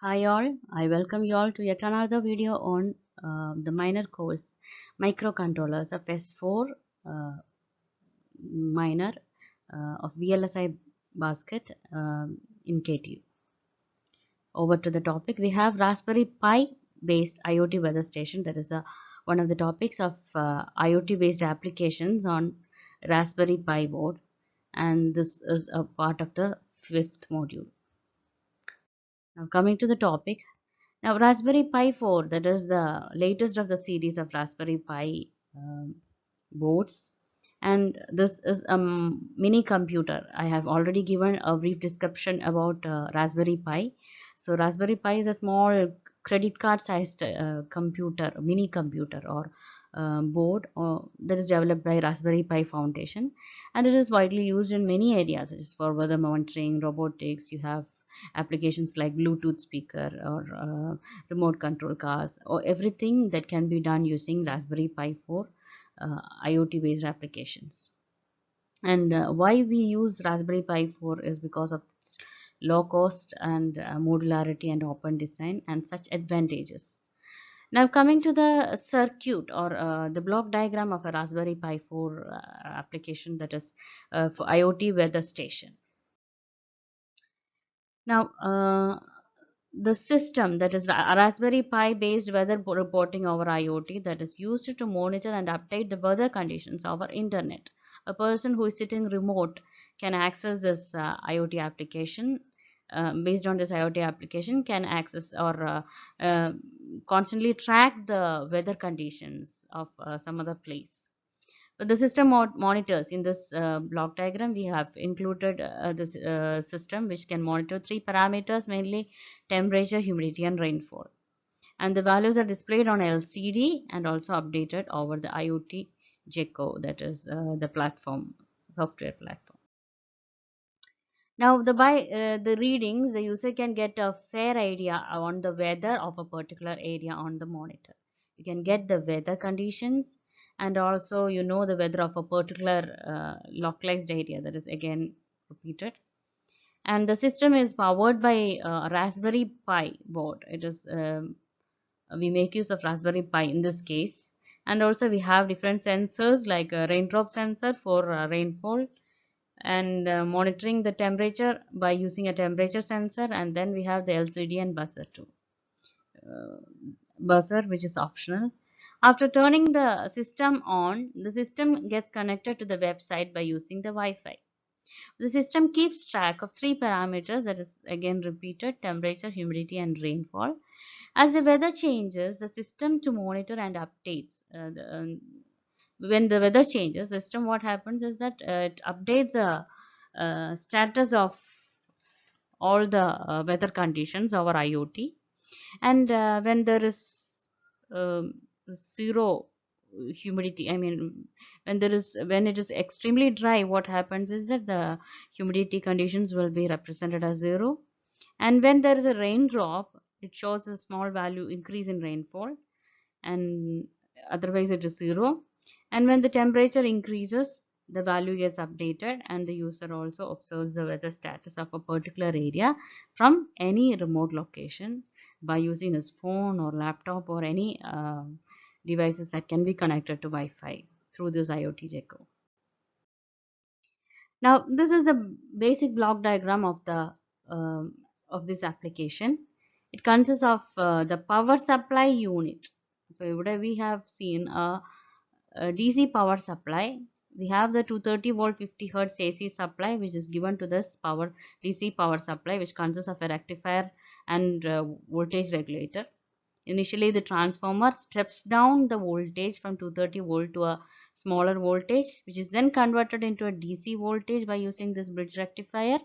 Hi all, I welcome you all to yet another video on the minor course microcontrollers of S4 uh, minor of VLSI basket in KTU. Over to the topic, we have Raspberry Pi based IoT weather station. That is one of the topics of IoT based applications on Raspberry Pi board, and this is a part of the fifth module. Now coming to the topic. Now, Raspberry Pi 4, that is the latest of the series of Raspberry Pi boards, and this is a mini computer. I have already given a brief description about Raspberry Pi. So, Raspberry Pi is a small credit card sized computer, mini computer, or board that is developed by Raspberry Pi Foundation, and it is widely used in many areas, such as for weather monitoring, robotics. You have applications like Bluetooth speaker or remote control cars, or everything that can be done using Raspberry Pi 4 IoT based applications. And why we use Raspberry Pi 4 is because of its low cost and modularity and open design and such advantages. Now coming to the circuit or the block diagram of a Raspberry Pi 4 application, that is for IoT weather station. Now, the system, that is Raspberry Pi based weather reporting over IoT, that is used to monitor and update the weather conditions over internet. A person who is sitting remote can access this IoT application. Based on this IoT application, can access or constantly track the weather conditions of some other place. But the system monitors in this block diagram, we have included this system which can monitor three parameters, mainly temperature, humidity, and rainfall. And the values are displayed on LCD and also updated over the IoT Gecko, that is the platform, software platform. Now, by the readings, the user can get a fair idea on the weather of a particular area on the monitor. You can get the weather conditions, and also the weather of a particular localized area, that is again repeated. And the system is powered by a Raspberry Pi board. It is we make use of Raspberry Pi in this case, and also we have different sensors like a raindrop sensor for rainfall, and monitoring the temperature by using a temperature sensor, and then we have the LCD and buzzer too. Buzzer, which is optional. After turning the system on, the system gets connected to the website by using the Wi-Fi. The system keeps track of three parameters, that is again repeated: temperature, humidity, and rainfall. As the weather changes, the system to monitor and updates. When the weather changes, system what happens is that it updates the status of all the weather conditions over IoT. And when there is zero humidity, I mean, when it is extremely dry, what happens is that the humidity conditions will be represented as 0. And when there is a raindrop, it shows a small value increase in rainfall, and otherwise it is 0. And when the temperature increases, the value gets updated, and the user also observes the weather status of a particular area from any remote location by using his phone or laptop or any devices that can be connected to Wi-Fi through this IoT Gecko. Now, this is the basic block diagram of the of this application. It consists of the power supply unit. So we have seen a DC power supply. We have the 230 volt 50 hertz AC supply, which is given to this DC power supply, which consists of a rectifier and voltage regulator. Initially, the transformer steps down the voltage from 230 volt to a smaller voltage, which is then converted into a DC voltage by using this bridge rectifier.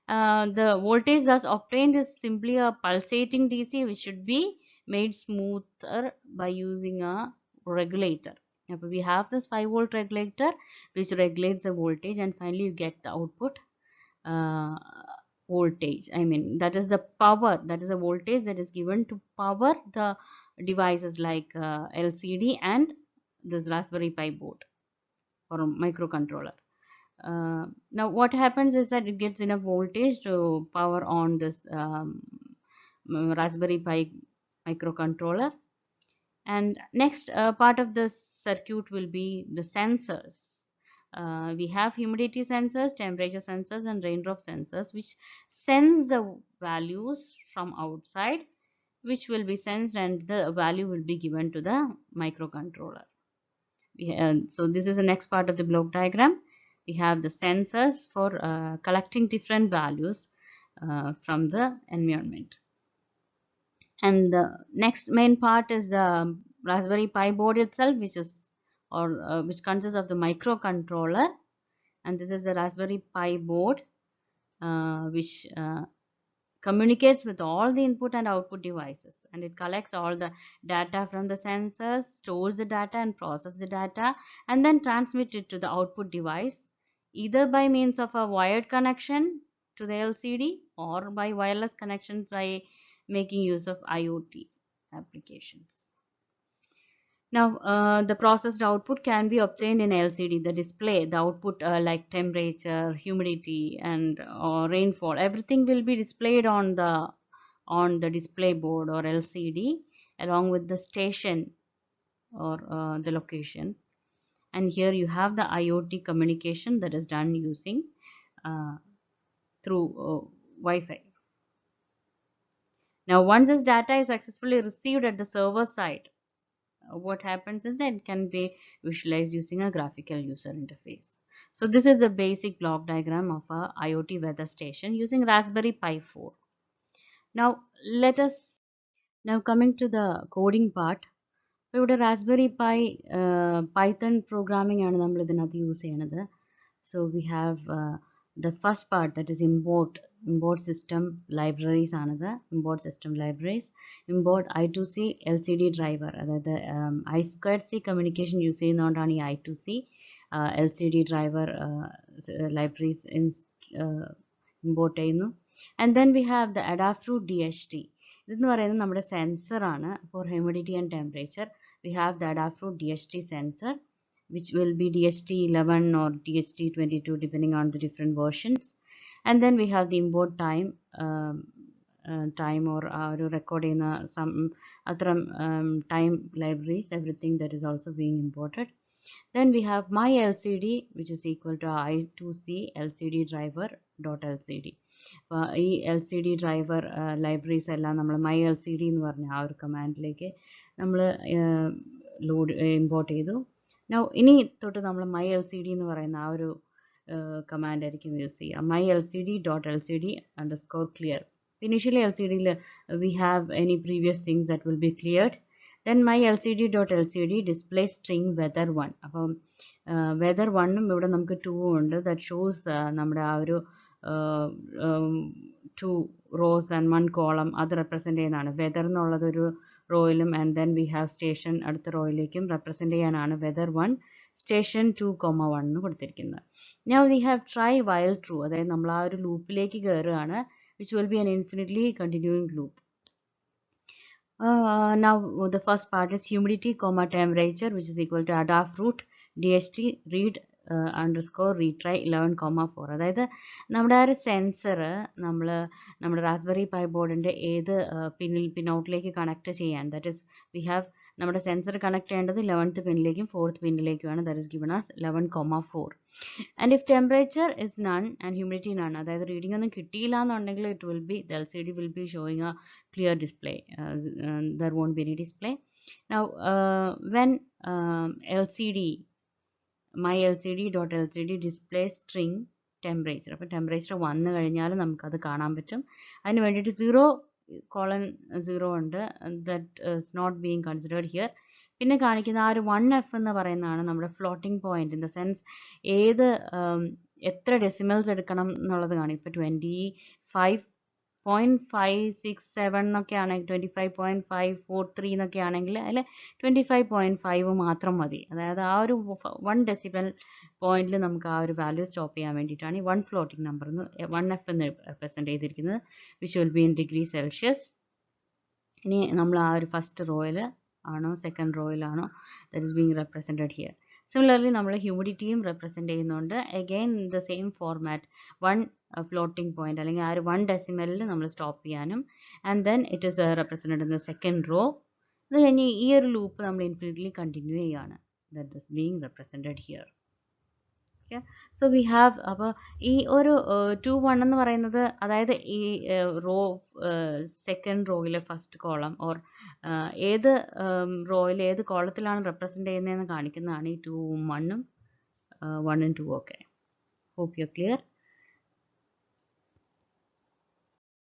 The voltage thus obtained is simply a pulsating DC, which should be made smoother by using a regulator. Now, we have this 5 volt regulator which regulates the voltage, and finally you get the output uh, voltage. I mean, that is the power, that is a voltage that is given to power the devices like LCD and this Raspberry Pi board or microcontroller. Now what happens is that it gets enough voltage to power on this Raspberry Pi microcontroller. And next part of the circuit will be the sensors. We have humidity sensors, temperature sensors, and raindrop sensors, which sense the values from outside, which will be sensed, and the value will be given to the microcontroller. So this is the next part of the block diagram. We have the sensors for collecting different values from the environment. And the next main part is the Raspberry Pi board itself, which is which consists of the microcontroller. And this is the Raspberry Pi board, which communicates with all the input and output devices, and it collects all the data from the sensors, stores the data and process the data, and then transmit it to the output device, either by means of a wired connection to the LCD or by wireless connections by making use of IoT applications. Now, the processed output can be obtained in LCD. The display, the output like temperature, humidity, and rainfall, everything will be displayed on the display board or LCD along with the station or the location. And here you have the IoT communication that is done using through Wi-Fi. Now, once this data is successfully received at the server side, what happens is that it can be visualized using a graphical user interface. So this is the basic block diagram of a IoT weather station using Raspberry Pi 4. Now coming to the coding part. ഇവിടെ Raspberry Pi Python programming ആണ് നമ്മൾ ഇതിനകത്ത് use ചെയ്യണത്. So we have the first part, that is import system libraries ആണത്. Import system libraries, import I2C LCD driver, അതായത് I2C communication use ചെയ്യുന്നതുകൊണ്ടാണ് ഈ I2C LCD driver libraries import ചെയ്യുന്നു. And then we have the Adafruit DHT. ഇതെന്ന് പറയുന്നത് നമ്മുടെ sensor ആണ് for humidity and temperature. We have the Adafruit DHT sensor, which will be DHT11 or DHT22 depending on the different versions. And then we have the import time or record in some other time libraries, everything that is also being imported. Then we have my LCD, which is equal to I2C LCD driver dot LCD. ഈ LCD driver libraries എല്ലാം നമ്മൾ my LCD എന്ന് പറഞ്ഞ ആ ഒരു കമാൻഡിലേക്ക് നമ്മൾ import ചെയ്തു. Now ഇനി തൊട്ട് നമ്മൾ my LCD എന്ന് പറയുന്ന ആ ഒരു കമാൻഡ് ആയിരിക്കും യൂസ് ചെയ്യുക. my LCD dot LCD underscore clear. Initially LCD we have any previous things that will be cleared. Then my LCD dot LCD display string weather1. അപ്പം weather1ഉം ഇവിടെ നമുക്ക് 2 ഉണ്ട്. that shows നമ്മുടെ ആ ഒരു 2 rows and 1 column അത് represent ചെയ്യുന്നതാണ്. Whether എന്നുള്ളത് ഒരു റോയിലും and then we have station അടുത്ത റോയിലേക്കും റെപ്രസെന്റ് ചെയ്യാനാണ് weather1 station 2,1 എന്ന് കൊടുത്തിരിക്കുന്നത്. Now we have try while true, അതായത് നമ്മൾ ആ ഒരു ലൂപ്പിലേക്ക് കയറുകയാണ്, which will be an infinitely continuing loop. Now the first part is humidity, temperature, which is equal to Adafruit DHT read underscore retry 11,4. അതായത് നമ്മുടെ ആ ഒരു സെൻസർ നമ്മുടെ റാസ്ബെറി പൈ ബോർഡിൻ്റെ ഏത് പിന്നൗട്ടിലേക്ക് കണക്ട് ചെയ്യാൻ, ദാറ്റ് ഇസ് വി ഹാവ് നമ്മുടെ സെൻസർ കണക്ട് ചെയ്യേണ്ടത് 11th പിന്നിലേക്കും 4th പിന്നിലേക്കുമാണ്. That is given as 11,4. And if temperature is none and humidity none, അതായത് റീഡിംഗ് ഒന്നും കിട്ടിയില്ല എന്നുണ്ടെങ്കിൽ it will be the LCD will be showing a clear display. There won't be any display. Now when LCD my LCD dot LCD display string temperature, അപ്പോൾ temperature വന്നു കഴിഞ്ഞാൽ നമുക്കത് കാണാൻ പറ്റും. അതിന് വേണ്ടിയിട്ട് 0:0 ഉണ്ട്, that is not being considered here. പിന്നെ കാണിക്കുന്ന ആ ഒരു 1F എന്ന് പറയുന്നതാണ് നമ്മുടെ floating point, in the sense ഏത് എത്ര ഡെസിമൽസ് എടുക്കണം എന്നുള്ളത് കാണിക്കും. ഇപ്പോൾ 25.567 എന്നൊക്കെ ആണെങ്കിൽ 25.543 എന്നൊക്കെ ആണെങ്കിൽ അതിൽ 25.5 മാത്രം മതി. അതായത് ആ ഒരു 1 ഡെസിബൽ പോയിന്റിൽ നമുക്ക് ആ ഒരു വാല്യൂ സ്റ്റോപ്പ് ചെയ്യാൻ വേണ്ടിയിട്ടാണ് ഈ 1 ഫ്ലോട്ടിംഗ് നമ്പർ 1F എന്ന് റെപ്രസെൻറ്റ് ചെയ്തിരിക്കുന്നത്, which will be in degree celsius. ഇനി നമ്മൾ ആ ഒരു ഫസ്റ്റ് റോയിൽ ആണോ സെക്കൻഡ് റോയിലാണോ, that is being represented here. Similarly നമ്മൾ ഹ്യൂമിഡിറ്റിയും റെപ്രസെൻറ്റ് ചെയ്യുന്നുണ്ട്. Again the same format, 1 floating point അല്ലെങ്കിൽ ആ ഒരു 1 ഡെസിമലിൽ നമ്മൾ സ്റ്റോപ്പ് ചെയ്യാനും, and then it is represented in the second row. അത് കഴിഞ്ഞ് ഈ ഒരു ലൂപ്പ് നമ്മൾ ഇൻഫിനിറ്റ്ലി കണ്ടിന്യൂ ചെയ്യുകയാണ്. That is being represented here. Okay, so we have, അപ്പോൾ ഈ ഒരു 2 1 എന്ന് പറയുന്നത്, അതായത് ഈ റോ സെക്കൻഡ് റോയിലെ ഫസ്റ്റ് കോളം ഓർ ഏത് റോയിൽ ഏത് കോളത്തിലാണ് റെപ്രസെൻറ്റ് ചെയ്യുന്നതെന്ന് കാണിക്കുന്നതാണ് ഈ 2 ഉം 1 ഉം 1 ഉം 2 ഒക്കെ. Hope you are clear.